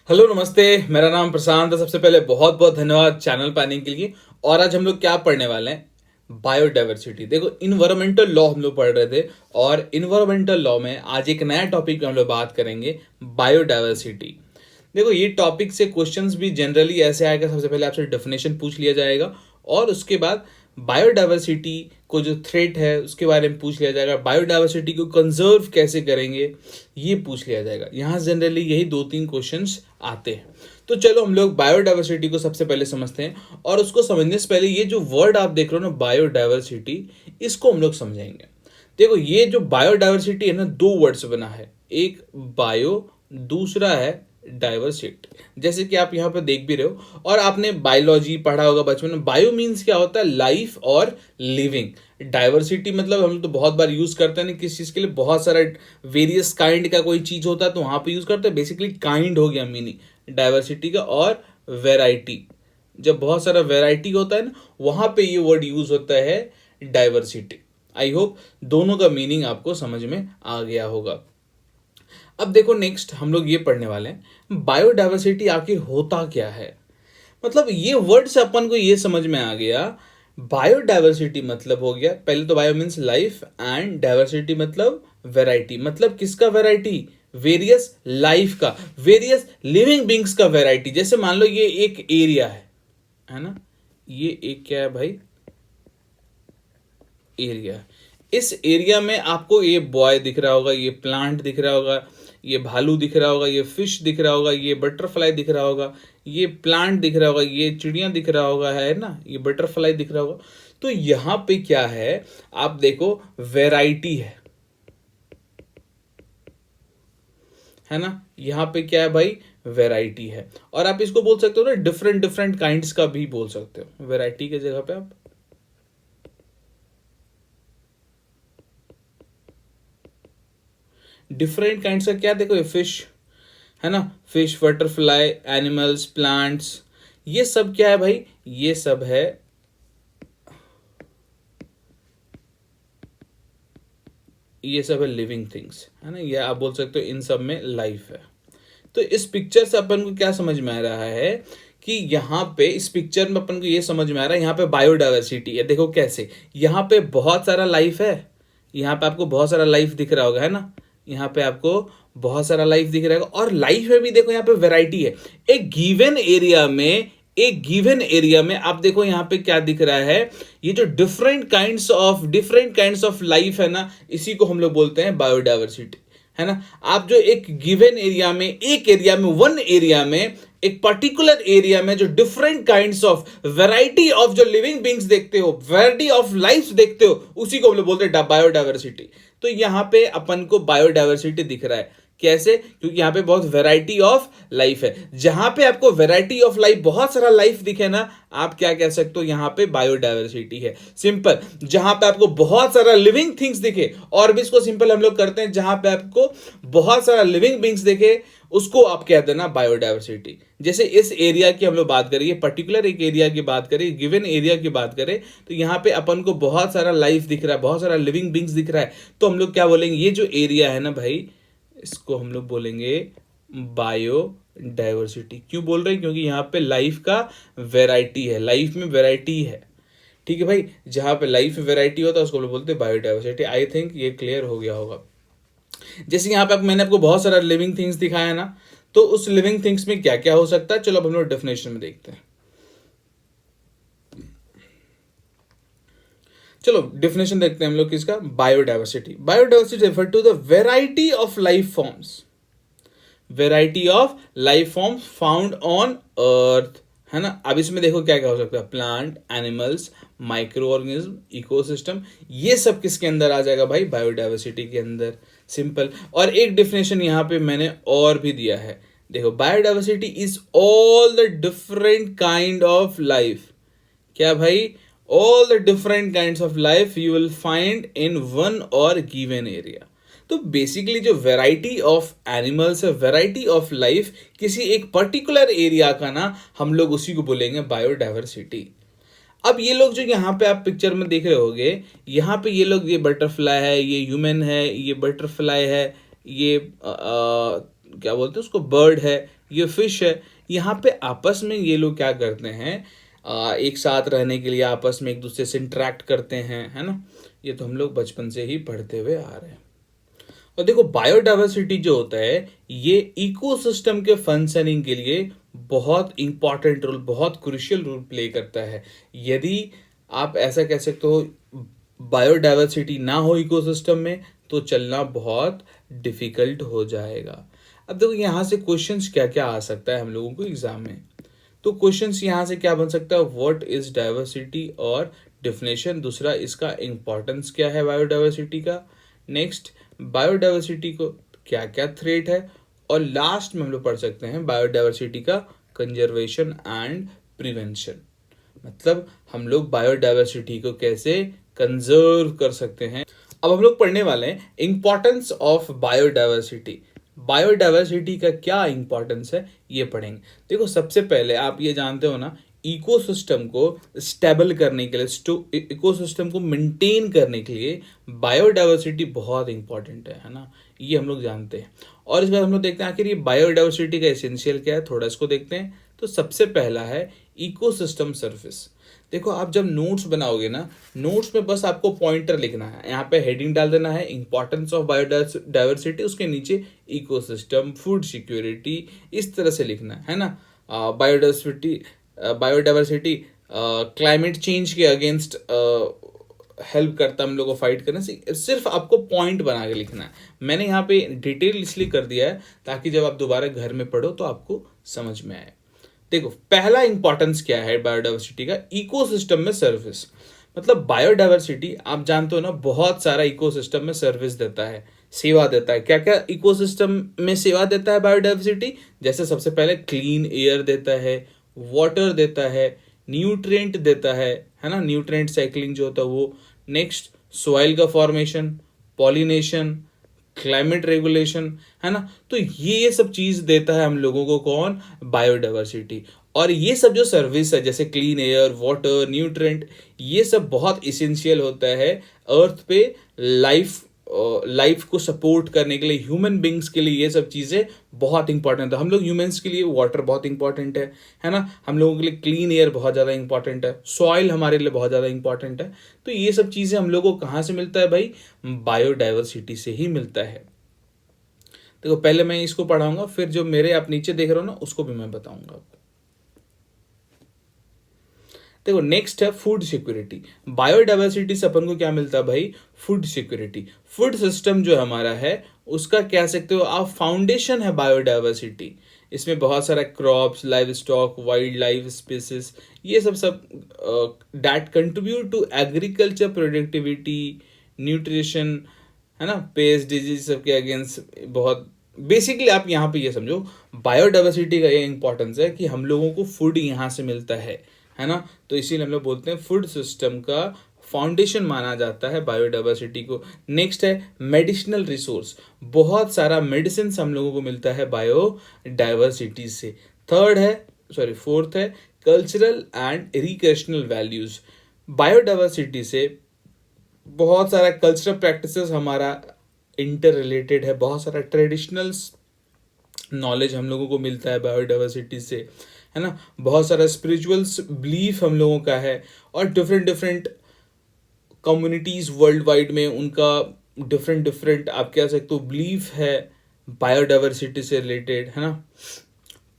Hello नमस्ते। मेरा नाम प्रशांत है। सबसे पहले बहुत बहुत धन्यवाद चैनल पर आने के लिए। और आज हम लोग क्या पढ़ने वाले हैं, बायोडाइवर्सिटी। देखो, इन्वायरमेंटल लॉ हम लोग पढ़ रहे थे और इन्वायरमेंटल लॉ में आज एक नया टॉपिक हम लोग बात करेंगे, बायोडाइवर्सिटी। देखो, ये टॉपिक से क्वेश्चंस भी जनरली ऐसे आएगा। सबसे पहले आपसे डेफिनेशन पूछ लिया जाएगा और उसके बाद बायोडाइवर्सिटी को जो थ्रेट है उसके बारे में पूछ लिया जाएगा। बायोडाइवर्सिटी को कंजर्व कैसे करेंगे ये पूछ लिया जाएगा। यहाँ जनरली यही दो तीन क्वेश्चंस आते हैं। तो चलो हम लोग बायोडाइवर्सिटी को सबसे पहले समझते हैं और उसको समझने से पहले ये जो वर्ड आप देख रहे हो ना, बायोडाइवर्सिटी, इसको हम लोग समझेंगे। देखो, ये जो बायोडाइवर्सिटी है ना, दो वर्ड से बना है। एक बायो, दूसरा है डाइवर्सिटी। जैसे कि आप यहाँ पे देख भी रहे हो और आपने बायोलॉजी पढ़ा होगा बचपन में। बायो मीन्स क्या होता है, लाइफ और लिविंग। डाइवर्सिटी मतलब हम लोग तो बहुत बार यूज करते हैं ना किस चीज के लिए, बहुत सारा वेरियस काइंड का कोई चीज होता है तो वहां पे यूज करते हैं। बेसिकली काइंड हो गया मीनिंग डाइवर्सिटी का। और वेराइटी, जब बहुत सारा वेराइटी होता है ना, वहां पे ये वर्ड यूज होता है डाइवर्सिटी। आई होप दोनों का मीनिंग आपको समझ में आ गया होगा। अब देखो, नेक्स्ट हम लोग ये पढ़ने वाले हैं बायोडाइवर्सिटी आखिर होता क्या है। मतलब ये वर्ड से अपन को ये समझ में आ गया, बायोडाइवर्सिटी मतलब हो गया, पहले तो bio means life and diversity मतलब वैरायटी। मतलब किसका वैरायटी, वेरियस लाइफ का, वेरियस लिविंग बींग्स का वैरायटी। जैसे मान लो ये एक एरिया है ना, ये एक क्या है भाई, एरिया। इस एरिया में आपको ये बॉय दिख रहा होगा, ये प्लांट दिख रहा होगा, ये भालू दिख रहा होगा, ये फिश दिख रहा होगा, ये बटरफ्लाई दिख रहा होगा, ये प्लांट दिख रहा होगा, ये चिड़िया दिख रहा होगा, है ना, ये बटरफ्लाई दिख रहा होगा। तो यहां पे क्या है, आप देखो, वैरायटी है ना। यहां पे क्या है भाई, वैरायटी है। और आप इसको बोल सकते हो ना, डिफरेंट डिफरेंट काइंड्स का भी बोल सकते हो वैरायटी के जगह पे आप। डिफरेंट काइंड्स का क्या, देखो, ये फिश है ना, फिश, बटरफ्लाई, एनिमल्स, प्लांट्स, ये सब क्या है भाई, ये सब है, ये सब है लिविंग थिंग्स, है ना। ये आप बोल सकते हो इन सब में लाइफ है। तो इस पिक्चर से अपन को क्या समझ में आ रहा है कि यहाँ पे इस पिक्चर में अपन को ये समझ में आ रहा है, यहाँ पे बायोडाइवर्सिटी है। देखो कैसे, यहाँ पे बहुत सारा लाइफ है, यहाँ पे आपको बहुत सारा लाइफ दिख रहा होगा, है ना। यहाँ पे आपको बहुत सारा लाइफ दिख रहा होगा और लाइफ में भी देखो यहाँ पे वैरायटी है। एक गिवन एरिया में, एक गिवन एरिया में आप देखो यहाँ पे क्या दिख रहा है, ये जो डिफरेंट काइंड्स ऑफ लाइफ है ना, इसी को हम लोग बोलते हैं बायोडाइवर्सिटी, है ना। आप जो एक गिवन एरिया में, एक एरिया में, वन एरिया में, एक पर्टिकुलर एरिया में जो different kinds of variety of जो लिविंग बींग्स देखते हो, वैरायटी ऑफ लाइफ देखते हो, उसी को हम लोग बोलते हैं बायोडाइवर्सिटी। तो यहां पे अपन को बायोडाइवर्सिटी दिख रहा है। कैसे, क्योंकि यहाँ पे बहुत वैरायटी ऑफ लाइफ है। जहां पे आपको वैरायटी ऑफ लाइफ, बहुत सारा लाइफ दिखे ना, आप क्या कह सकते हो, यहाँ पे बायोडाइवर्सिटी है। सिंपल, जहां पे आपको बहुत सारा लिविंग थिंग्स दिखे, और भी इसको सिंपल हम लोग करते हैं, जहां पे आपको बहुत सारा लिविंग बींग्स दिखे, उसको आप कह देना बायोडाइवर्सिटी। जैसे इस एरिया की हम लोग बात करें, पर्टिकुलर एक एरिया की बात करें, गिवन एरिया की बात करें, तो यहाँ पे अपन को बहुत सारा लाइफ दिख रहा है, बहुत सारा लिविंग बींग्स दिख रहा है। तो हम लोग क्या बोलेंगे, ये जो एरिया है ना भाई, इसको हम लोग बोलेंगे बायो डाइवर्सिटी। क्यों बोल रहे हैं, क्योंकि यहाँ पे लाइफ का वैरायटी है, लाइफ में वैरायटी है। ठीक है भाई, जहां पे लाइफ में वैरायटी होता है उसको लोग बोलते हैं बायोडाइवर्सिटी। आई थिंक ये क्लियर हो गया होगा। जैसे यहाँ पे मैंने आपको बहुत सारा लिविंग थिंग्स दिखाया ना, तो उस लिविंग थिंग्स में क्या क्या हो सकता है, चलो अब हम लोग डेफिनेशन में देखते हैं। चलो डेफिनेशन देखते हैं हम लोग किसका, biodiversity. Biodiversity refer to the variety of life forms, variety of life forms found on earth, है ना। अब इसमें देखो क्या क्या हो सकता है, plant, animals, micro organism, ecosystem, ये सब किसके अंदर आ जाएगा भाई, बायोडाइवर्सिटी के अंदर। सिंपल। और एक डेफिनेशन यहाँ पे मैंने और भी दिया है, देखो, biodiversity is all the different kind of life, क्या भाई, all the different kinds of life you will find in one और गिवन एरिया। तो बेसिकली जो वैरायटी ऑफ एनिमल्स है, वैरायटी ऑफ लाइफ किसी एक पर्टिकुलर एरिया का ना, हम लोग उसी को बोलेंगे बायोडाइवर्सिटी। अब ये लोग जो यहाँ पे आप पिक्चर में देख रहे होगे, यहाँ पे ये लोग, ये बटरफ्लाई है, ये ह्यूमन है, ये बटरफ्लाई है, ये क्या बोलते हैं उसको, बर्ड है, ये फिश है, यहाँ पे आपस में ये लोग क्या करते हैं, एक साथ रहने के लिए आपस में एक दूसरे से इंटरेक्ट करते हैं, है ना। ये तो हम लोग बचपन से ही पढ़ते हुए आ रहे हैं। और देखो बायोडाइवर्सिटी जो होता है ये इकोसिस्टम के फंक्शनिंग के लिए बहुत इंपॉर्टेंट रोल, बहुत क्रुशियल रोल प्ले करता है। यदि आप ऐसा कह सकते हो बायोडाइवर्सिटी ना हो इकोसिस्टम में तो चलना बहुत डिफिकल्ट हो जाएगा। अब देखो यहाँ से क्वेश्चंस क्या क्या आ सकता है हम लोगों को एग्जाम में। तो क्वेश्चंस यहाँ से क्या बन सकता है, व्हाट इज डाइवर्सिटी और डिफिनेशन, दूसरा इसका इंपॉर्टेंस क्या है बायोडाइवर्सिटी का, नेक्स्ट बायोडाइवर्सिटी को क्या क्या थ्रेट है, और लास्ट में हम लोग पढ़ सकते हैं बायोडाइवर्सिटी का कंजर्वेशन एंड प्रिवेंशन। मतलब हम लोग बायोडाइवर्सिटी को कैसे कंजर्व कर सकते हैं। अब हम लोग पढ़ने वाले हैं इंपॉर्टेंस ऑफ बायोडाइवर्सिटी। बायोडाइवर्सिटी का क्या इंपॉर्टेंस है ये पढ़ेंगे। देखो सबसे पहले आप ये जानते हो ना, इकोसिस्टम को स्टेबल करने के लिए, इकोसिस्टम को मेंटेन करने के लिए बायोडाइवर्सिटी बहुत इंपॉर्टेंट है ना, ये हम लोग जानते हैं। और इसके बाद हम लोग देखते हैं आखिर ये बायोडाइवर्सिटी का एसेंशियल क्या है, थोड़ा इसको देखते हैं। तो सबसे पहला है इकोसिस्टम सर्विस। देखो आप जब नोट्स बनाओगे ना, नोट्स में बस आपको पॉइंटर लिखना है, यहाँ पे हेडिंग डाल देना है इंपॉर्टेंस ऑफ बायोडाइवर्सिटी, उसके नीचे इकोसिस्टम, फूड सिक्योरिटी, इस तरह से लिखना है ना। बायोडाइवर्सिटी क्लाइमेट चेंज के अगेंस्ट हेल्प करता है हम लोग को फाइट करने से, सिर्फ आपको पॉइंट बना के लिखना है। मैंने यहाँ पे डिटेल इसलिए कर दिया है ताकि जब आप दोबारा घर में पढ़ो तो आपको समझ में आए। देखो पहला इंपॉर्टेंस क्या है बायोडाइवर्सिटी का, इकोसिस्टम में सर्विस। मतलब बायोडाइवर्सिटी आप जानते हो ना, बहुत सारा इकोसिस्टम में सर्विस देता है, सेवा देता है। क्या क्या इकोसिस्टम में सेवा देता है बायोडाइवर्सिटी, जैसे सबसे पहले क्लीन एयर देता है, वाटर देता है, न्यूट्रिएंट देता है ना, न्यूट्रिएंट साइक्लिंग जो होता है वो, नेक्स्ट सॉइल का फॉर्मेशन, पॉलिनेशन, क्लाइमेट रेगुलेशन, है ना। तो ये सब चीज देता है हम लोगों को कौन, बायोडाइवर्सिटी। और ये सब जो सर्विस है जैसे क्लीन एयर, वाटर, न्यूट्रिएंट, ये सब बहुत इसेंशियल होता है अर्थ पे लाइफ को सपोर्ट करने के लिए, ह्यूमन बींग्स के लिए ये सब चीज़ें बहुत इंपॉर्टेंट है। हम लोग ह्यूमंस के लिए वाटर बहुत इंपॉर्टेंट है ना, हम लोगों के लिए क्लीन एयर बहुत ज़्यादा इंपॉर्टेंट है, सॉइल हमारे लिए बहुत ज़्यादा इंपॉर्टेंट है। तो ये सब चीज़ें हम लोगों को कहाँ से मिलता है भाई, बायोडाइवर्सिटी से ही मिलता है। देखो पहले मैं इसको पढ़ाऊंगा, फिर जो मेरे आप नीचे देख रहे हो ना उसको भी मैं बताऊंगा आपको। देखो नेक्स्ट है फूड सिक्योरिटी। बायोडाइवर्सिटी से अपन को क्या मिलता है भाई, फूड सिक्योरिटी। फूड सिस्टम जो हमारा है उसका कह सकते हो आप फाउंडेशन है बायोडाइवर्सिटी। इसमें बहुत सारा crops, livestock, wildlife species, ये सब सब that contribute to agriculture productivity, nutrition, है ना, पेस्ट डिजीज सबके अगेंस्ट बहुत। बेसिकली आप यहाँ पे ये समझो बायोडाइवर्सिटी का ये इंपॉर्टेंस है कि हम लोगों को फूड यहाँ से मिलता है ना। तो इसीलिए हम लोग बोलते हैं फूड सिस्टम का फाउंडेशन माना जाता है बायोडाइवर्सिटी को। नेक्स्ट है मेडिसिनल रिसोर्स, बहुत सारा मेडिसिन हम लोगों को मिलता है बायोडाइवर्सिटी से। फोर्थ है cultural and recreational values. Biodiversity से बहुत सारा कल्चरल प्रैक्टिसेस हमारा इंटर रिलेटेड है, बहुत सारा ट्रेडिशनल नॉलेज हम लोगों को मिलता है बायोडाइवर्सिटी से, है ना। बहुत सारा स्पिरिचुअल्स बिलीफ हम लोगों का है, और different different communities world wide में उनका डिफरेंट डिफरेंट आप कह सकते हो बिलीफ है बायोडाइवर्सिटी से रिलेटेड, है ना।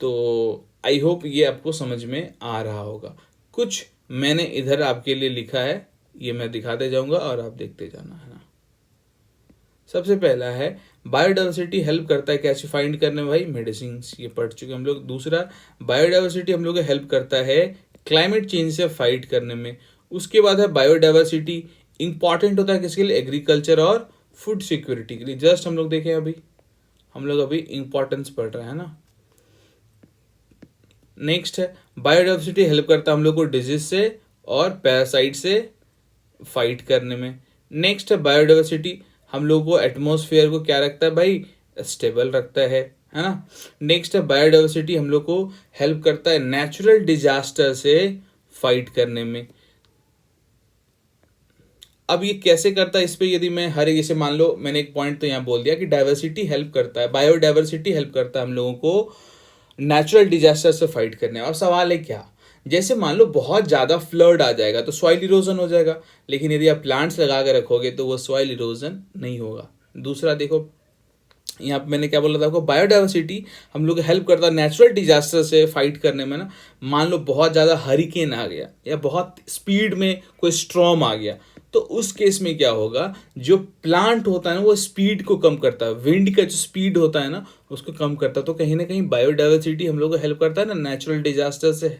तो आई होप ये आपको समझ में आ रहा होगा। कुछ मैंने इधर आपके लिए लिखा है, ये मैं दिखाते जाऊंगा और आप देखते जाना, है ना। सबसे पहला है बायोडाइवर्सिटी हेल्प करता है कैसे फाइंड करने में भाई, मेडिसिन, ये पढ़ चुके हम लोग। दूसरा बायोडाइवर्सिटी हम लोग को हेल्प करता है क्लाइमेट चेंज से फाइट करने में। उसके बाद है बायोडाइवर्सिटी इंपॉर्टेंट होता है किसके लिए, एग्रीकल्चर और फूड सिक्योरिटी के लिए। जस्ट हम लोग देखें हम लोग अभी इंपॉर्टेंस पढ़ रहे हैं ना। नेक्स्ट है बायोडाइवर्सिटी हेल्प करता है हम लोग को डिजीज से और पैरासाइट से फाइट करने में। नेक्स्ट है बायोडाइवर्सिटी हम लोग को एटमॉस्फेयर को क्या रखता है भाई, स्टेबल रखता है ना। नेक्स्ट है बायोडाइवर्सिटी हम लोग को हेल्प करता है नेचुरल डिजास्टर से फाइट करने में। अब ये कैसे करता है, इस पे यदि मैं हर एक, जैसे मान लो मैंने एक पॉइंट तो यहाँ बोल दिया कि डाइवर्सिटी हेल्प करता है, बायोडाइवर्सिटी हेल्प करता है हम लोगों को नेचुरल डिजास्टर से फाइट करने में। और सवाल है क्या, जैसे मान लो बहुत ज़्यादा फ्लड आ जाएगा तो सॉइल इरोजन हो जाएगा, लेकिन यदि आप प्लांट्स लगा के रखोगे तो वो सॉइल इरोजन नहीं होगा। दूसरा देखो, यहाँ पे मैंने क्या बोला था आपको, बायोडाइवर्सिटी हम लोग को हेल्प करता है नेचुरल डिजास्टर से फाइट करने में ना। मान लो बहुत ज़्यादा हरिकेन आ गया या बहुत स्पीड में कोई स्ट्रॉम आ गया, तो उस केस में क्या होगा, जो प्लांट होता है ना वो स्पीड को कम करता है, विंड का जो स्पीड होता है ना उसको कम करता है। तो कहीं ना कहीं बायोडाइवर्सिटी हम लोग को हेल्प करता है ना, नेचुरल डिजास्टर से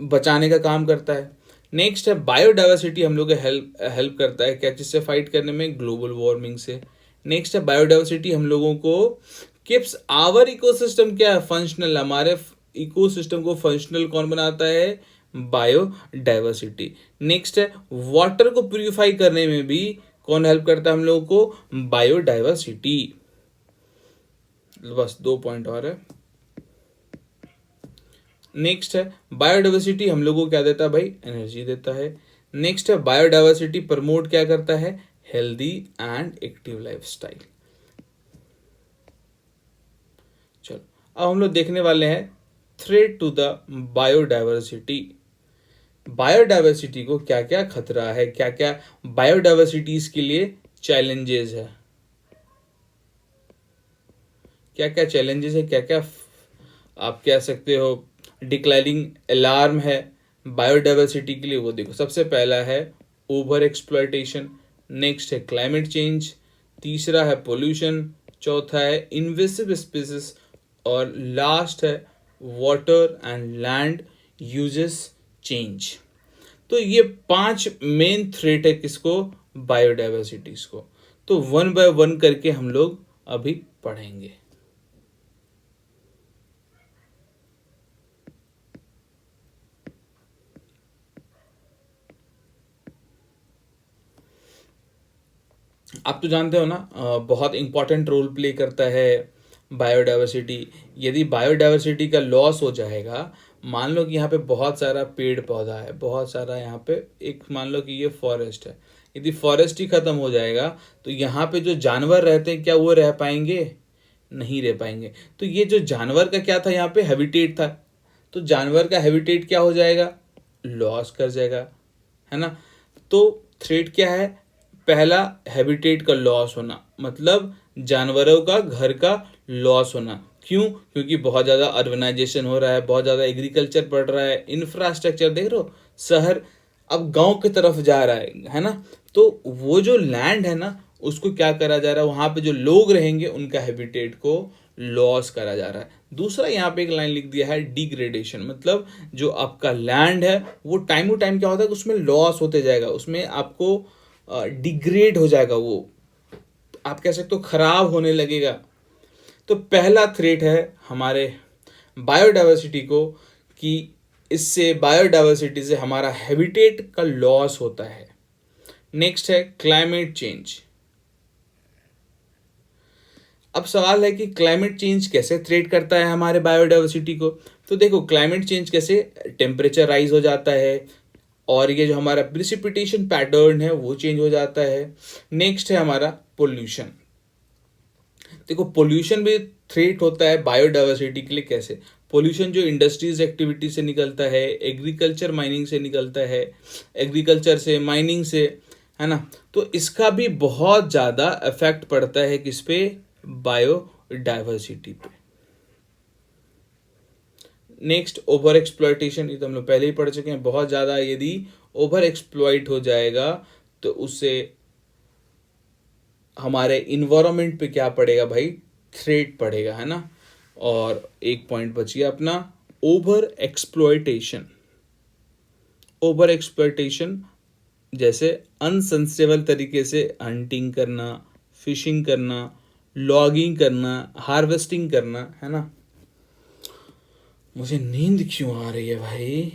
बचाने का काम करता है। नेक्स्ट है बायोडाइवर्सिटी हम लोग को हेल्प हेल्प करता है क्या, चीज़ से फाइट करने में, ग्लोबल वार्मिंग से। नेक्स्ट है बायोडाइवर्सिटी हम लोगों को किप्स आवर इकोसिस्टम क्या है, फंक्शनल, हमारे इकोसिस्टम को फंक्शनल कौन बनाता है, बायोडाइवर्सिटी। नेक्स्ट है वाटर को प्यूरिफाई करने में भी कौन हेल्प करता है हम लोगों को, बायोडाइवर्सिटी। बस 2 पॉइंट और है। नेक्स्ट है बायोडाइवर्सिटी हम लोगों को क्या देता है भाई, एनर्जी देता है। नेक्स्ट है बायोडाइवर्सिटी प्रमोट क्या करता है, हेल्दी एंड एक्टिव लाइफस्टाइल। चलो अब हम लोग देखने वाले हैं threat to the biodiversity. Biodiversity को क्या क्या खतरा है, क्या क्या बायोडाइवर्सिटीज के लिए चैलेंजेस है, क्या क्या चैलेंजेस है, क्या क्या आप कह सकते हो डिक्लाइनिंग अलार्म है बायोडाइवर्सिटी के लिए। वो देखो, सबसे पहला है ओवर एक्सप्लॉयटेशन, नेक्स्ट है क्लाइमेट चेंज, तीसरा है पोल्यूशन, चौथा है इन्वेसिव स्पीसीज, और लास्ट है water and land uses change. तो ये 5 मेन थ्रेट है किसको, बायोडाइवर्सिटीज को। तो वन बाय वन करके हम लोग अभी पढ़ेंगे। आप तो जानते हो ना, बहुत इंपॉर्टेंट रोल प्ले करता है बायोडाइवर्सिटी। यदि बायोडाइवर्सिटी का लॉस हो जाएगा, मान लो कि यहाँ पे बहुत सारा पेड़ पौधा है, बहुत सारा यहाँ पे एक मान लो कि ये फॉरेस्ट है, यदि फॉरेस्ट ही खत्म हो जाएगा तो यहाँ पे जो जानवर रहते हैं क्या वो रह पाएंगे, नहीं रह पाएंगे। तो ये जो जानवर का क्या था, यहाँ पे हैबिटेट था, तो जानवर का हैबिटेट क्या हो जाएगा, लॉस कर जाएगा, है ना। तो थ्रेट क्या है, पहला हैबिटेट का लॉस होना, मतलब जानवरों का घर का लॉस होना। क्यों, क्योंकि बहुत ज़्यादा अर्बनाइजेशन हो रहा है, बहुत ज़्यादा एग्रीकल्चर बढ़ रहा है, इंफ्रास्ट्रक्चर देख रहे हो, शहर अब गांव की तरफ जा रहा है ना। तो वो जो लैंड है ना उसको क्या करा जा रहा है, वहाँ पे जो लोग रहेंगे उनका हैबिटेट को लॉस करा जा रहा है। दूसरा यहाँ पे एक लाइन लिख दिया है डिग्रेडेशन, मतलब जो आपका लैंड है वो टाइम टू टाइम क्या होता है, उसमें लॉस होते जाएगा, उसमें आपको डिग्रेड हो जाएगा, वो आप कह सकते हो खराब होने लगेगा। तो पहला थ्रेट है हमारे बायोडाइवर्सिटी को कि इससे बायोडाइवर्सिटी से हमारा हैबिटेट का लॉस होता है। नेक्स्ट है क्लाइमेट चेंज। अब सवाल है कि क्लाइमेट चेंज कैसे थ्रेट करता है हमारे बायोडाइवर्सिटी को। तो देखो क्लाइमेट चेंज कैसे, टेम्परेचर राइज हो जाता है और ये जो हमारा प्रिसिपिटेशन पैटर्न है वो चेंज हो जाता है। नेक्स्ट है हमारा पोल्यूशन। देखो पोल्यूशन भी थ्रेट होता है बायोडाइवर्सिटी के लिए। कैसे, पोल्यूशन जो इंडस्ट्रीज एक्टिविटी से निकलता है, एग्रीकल्चर माइनिंग से निकलता है, एग्रीकल्चर से माइनिंग से, है ना, तो इसका भी बहुत ज़्यादा इफेक्ट पड़ता है किस पे, बायोडाइवर्सिटी पे। नेक्स्ट ओवर एक्सप्लॉयटेशन, ये तो हम लोग पहले ही पढ़ चुके हैं। बहुत ज़्यादा यदि ओवर एक्सप्लॉइट हो जाएगा तो उससे हमारे इन्वायरमेंट पे क्या पड़ेगा भाई, थ्रेट पड़ेगा, है ना। और एक पॉइंट बच गया अपना, ओवर एक्सप्लॉयटेशन। ओवर एक्सप्लॉयटेशन जैसे अनसंस्टेबल तरीके से हंटिंग करना, फिशिंग करना, लॉगिंग करना, हार्वेस्टिंग करना, है ना। मुझे नींद क्यों आ रही है भाई।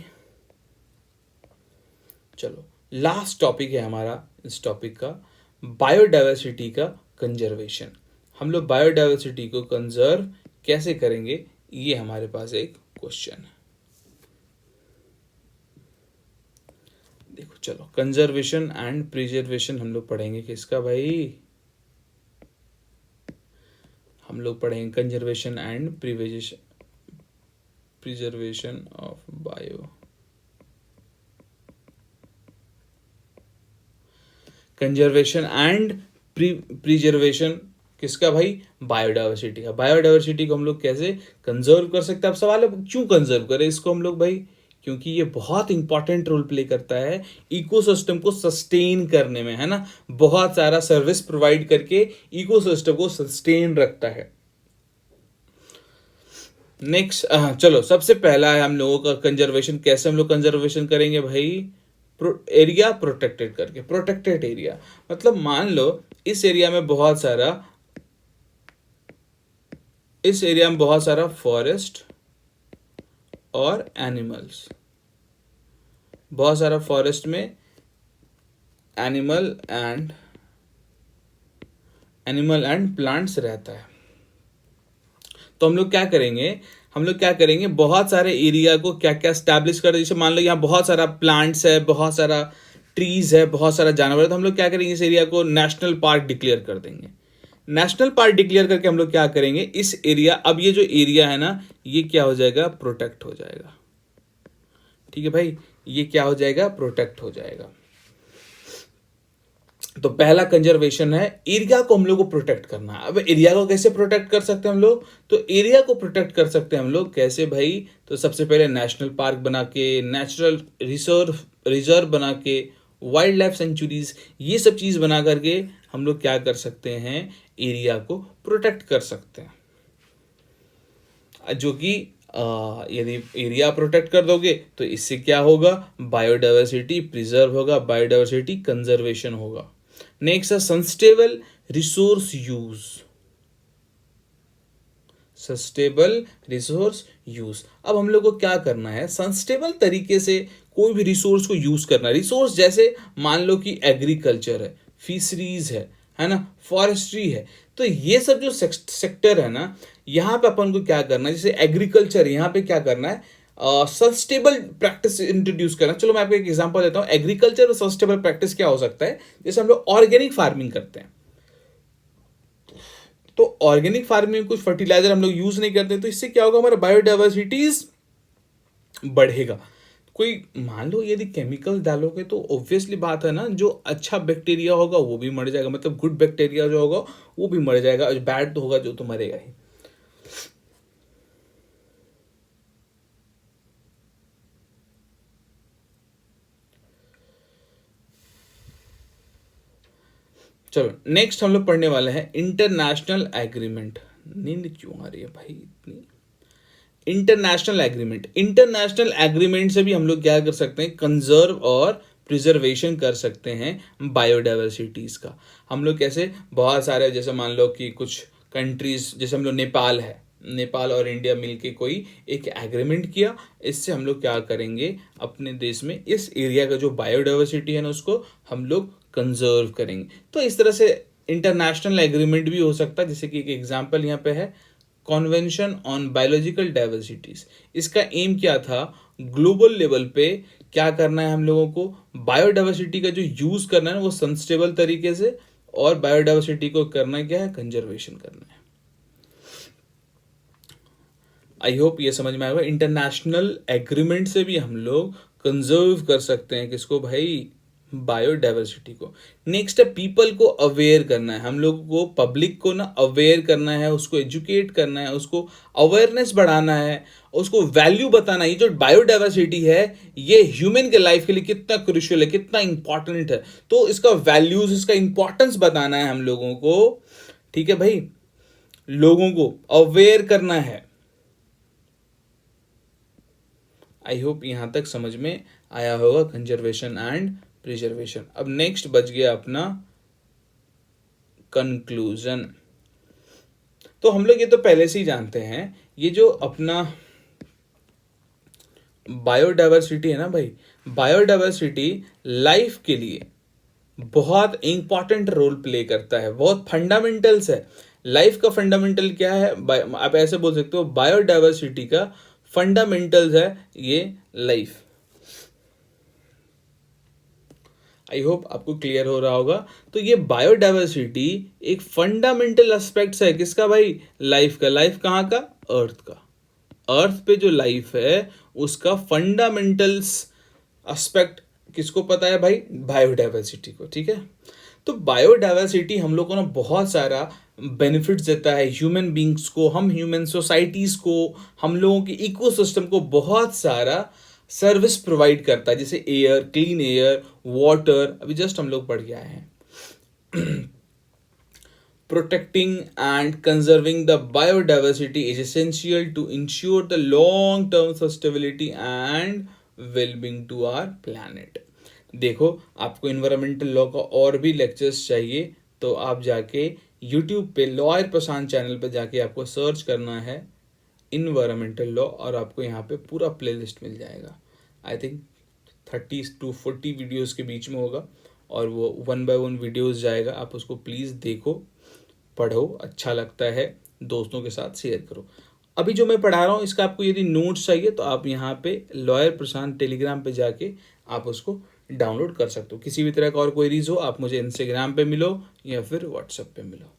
चलो लास्ट टॉपिक है हमारा इस टॉपिक का, बायोडाइवर्सिटी का कंजर्वेशन। हम लोग बायोडाइवर्सिटी को कंजर्व कैसे करेंगे, ये हमारे पास एक क्वेश्चन है। देखो चलो, कंजर्वेशन एंड प्रिजर्वेशन हम लोग पढ़ेंगे किसका भाई, हम लोग पढ़ेंगे conservation and preservation of bio, conservation and preservation किसका भाई, बायोडाइवर्सिटी का। बायोडाइवर्सिटी को हम लोग कैसे कंजर्व कर सकते हैं। अब सवाल है क्यों कंजर्व करें इसको हम लोग भाई, क्योंकि ये बहुत इंपॉर्टेंट रोल प्ले करता है इकोसिस्टम को सस्टेन करने में, है ना। बहुत सारा सर्विस प्रोवाइड करके इकोसिस्टम को सस्टेन रखता है। नेक्स्ट चलो, सबसे पहला है हम लोगों का कंजर्वेशन। कैसे हम लोग कंजर्वेशन करेंगे भाई, एरिया प्रोटेक्टेड करके। प्रोटेक्टेड एरिया मतलब मान लो इस एरिया में बहुत सारा फॉरेस्ट और एनिमल्स, बहुत सारा फॉरेस्ट में एनिमल एंड प्लांट्स रहता है। तो हम लोग क्या करेंगे, बहुत सारे एरिया को क्या क्या स्टैब्लिश कर, जैसे मान लो यहाँ बहुत सारा प्लांट्स है, बहुत सारा ट्रीज है, बहुत सारा जानवर है, तो हम लोग क्या करेंगे, इस एरिया को नेशनल पार्क डिक्लेयर कर देंगे। नेशनल पार्क डिक्लेयर करके हम लोग क्या करेंगे, इस एरिया, अब ये जो एरिया है ना, ये क्या हो जाएगा, प्रोटेक्ट हो जाएगा। ठीक है भाई, ये क्या हो जाएगा, प्रोटेक्ट हो जाएगा। तो पहला कंजर्वेशन है, एरिया को हम लोग को प्रोटेक्ट करना है। अब एरिया को कैसे प्रोटेक्ट कर सकते हैं हम लोग, तो एरिया को प्रोटेक्ट कर सकते हैं हम लोग कैसे भाई, तो सबसे पहले नेशनल पार्क बना के, नेचुरल रिजर्व बना के, वाइल्ड लाइफ सेंचुरीज, ये सब चीज बना करके हम लोग क्या कर सकते हैं, एरिया को प्रोटेक्ट कर सकते हैं। जो कि यदि एरिया प्रोटेक्ट कर दोगे तो इससे क्या होगा, बायोडाइवर्सिटी प्रिजर्व होगा, बायोडाइवर्सिटी कंजर्वेशन होगा। नेक्स्ट है sustainable resource use, sustainable resource use. अब हम लोग को क्या करना है, सस्टेनेबल तरीके से कोई भी रिसोर्स को यूज करना है। रिसोर्स जैसे मान लो कि एग्रीकल्चर है, फिशरीज है ना, फॉरेस्ट्री है, तो ये सब जो सेक्टर है ना, यहाँ पे अपन को क्या करना है, जैसे एग्रीकल्चर, यहाँ पे क्या करना है, सस्टेनेबल प्रैक्टिस इंट्रोड्यूस करना। चलो मैं आपको एक एग्जांपल देता हूँ, एग्रीकल्चर और सस्टेनेबल प्रैक्टिस क्या हो सकता है। जैसे हम लोग ऑर्गेनिक फार्मिंग करते हैं, तो ऑर्गेनिक फार्मिंग में कुछ फर्टिलाइजर हम लोग यूज नहीं करते, तो इससे क्या होगा, हमारा बायोडाइवर्सिटीज बढ़ेगा। कोई मान लो यदि केमिकल डालोगे तो ऑब्वियसली बात है ना, जो अच्छा बैक्टीरिया होगा वो भी मर जाएगा, मतलब गुड बैक्टीरिया जो होगा वो भी मर जाएगा, और बैड तो होगा जो तो मरेगा ही। चलो नेक्स्ट हम लोग पढ़ने वाले हैं इंटरनेशनल एग्रीमेंट। नींद क्यों आ रही है भाई इतनी। इंटरनेशनल एग्रीमेंट से भी हम लोग क्या कर सकते हैं, कंजर्व और प्रिजर्वेशन कर सकते हैं बायोडाइवर्सिटीज का। हम लोग कैसे, बहुत सारे, जैसे मान लो कि कुछ कंट्रीज, जैसे हम लोग नेपाल है, नेपाल और इंडिया मिलके कोई एक एग्रीमेंट किया, इससे हम लोग क्या करेंगे, अपने देश में इस एरिया का जो बायोडाइवर्सिटी है ना, उसको हम लोग कंजर्व करेंगे। तो इस तरह से इंटरनेशनल एग्रीमेंट भी हो सकता है, जैसे कि एक एग्जांपल यहाँ पे है कॉन्वेंशन ऑन बायोलॉजिकल डाइवर्सिटीज। इसका एम क्या था, ग्लोबल लेवल पे क्या करना है हम लोगों को, बायोडाइवर्सिटी का जो यूज करना है वो सस्टेनेबल तरीके से, और बायोडाइवर्सिटी को करना क्या है, कंजर्वेशन करना है। आई होप ये समझ में आएगा। इंटरनेशनल एग्रीमेंट से भी हम लोग कंजर्व कर सकते हैं किसको भाई, बायोडाइवर्सिटी को। नेक्स्ट है पीपल को अवेयर करना है, हम लोग को पब्लिक को ना अवेयर करना है, उसको एजुकेट करना है, उसको अवेयरनेस बढ़ाना है, उसको वैल्यू बताना है। ये जो बायोडाइवर्सिटी है ये ह्यूमन के लाइफ के लिए कितना क्रूशियल है, कितना इंपॉर्टेंट है, तो इसका वैल्यूज, इसका इंपॉर्टेंस बताना है हम लोगों को। ठीक है भाई, लोगों को अवेयर करना है। आई होप यहां तक समझ में आया होगा कंजर्वेशन एंड प्रिजर्वेशन। अब नेक्स्ट बच गया अपना कंक्लूजन। तो हम लोग ये तो पहले से ही जानते हैं, ये जो अपना बायोडाइवर्सिटी है ना भाई, बायोडाइवर्सिटी लाइफ के लिए बहुत इंपॉर्टेंट रोल प्ले करता है, बहुत फंडामेंटल्स है। लाइफ का फंडामेंटल क्या है, आप ऐसे बोल सकते हो, बायोडाइवर्सिटी का फंडामेंटल्स है ये लाइफ। आई होप आपको क्लियर हो रहा होगा। तो ये बायोडाइवर्सिटी एक फंडामेंटल एस्पेक्ट्स है किसका भाई, लाइफ का। लाइफ कहाँ का, अर्थ का। अर्थ पे जो लाइफ है उसका फंडामेंटल्स एस्पेक्ट किसको पता है भाई, बायोडाइवर्सिटी को, ठीक है। तो बायोडाइवर्सिटी हम लोग को ना बहुत सारा बेनिफिट्स देता है ह्यूमन बींग्स को, हम ह्यूमन सोसाइटीज़ को, हम लोगों के इकोसिस्टम को बहुत सारा सर्विस प्रोवाइड करता है, जैसे एयर, क्लीन एयर, वाटर, अभी जस्ट हम लोग पढ़ के आए हैं। Protecting and conserving the biodiversity is essential to ensure the long term sustainability and well-being to our planet। देखो, आपको इन्वायरमेंटल लॉ का और भी लेक्चर्स चाहिए तो आप जाके यूट्यूब पे लॉयर प्रशांत चैनल पे जाके आपको सर्च करना है इन्वायरमेंटल लॉ, और आपको यहाँ पे पूरा प्लेलिस्ट मिल जाएगा। आई थिंक 30 to 40 वीडियोस के बीच में होगा, और वो 1 by 1 वीडियोस जाएगा। आप उसको प्लीज़ देखो, पढ़ो, अच्छा लगता है, दोस्तों के साथ शेयर करो। अभी जो मैं पढ़ा रहा हूँ इसका आपको यदि नोट्स चाहिए तो आप यहाँ पे लॉयर प्रशांत टेलीग्राम पे जाके आप उसको डाउनलोड कर सकते हो। किसी भी तरह का और क्वेरीज हो आप मुझे इंस्टाग्राम पे मिलो या फिर व्हाट्सएप पे मिलो।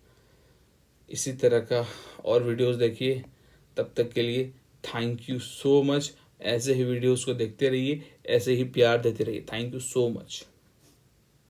इसी तरह का और वीडियोस देखिए, तब तक के लिए थैंक यू सो मच। ऐसे ही वीडियोस को देखते रहिए, ऐसे ही प्यार देते रहिए। Thank you so much.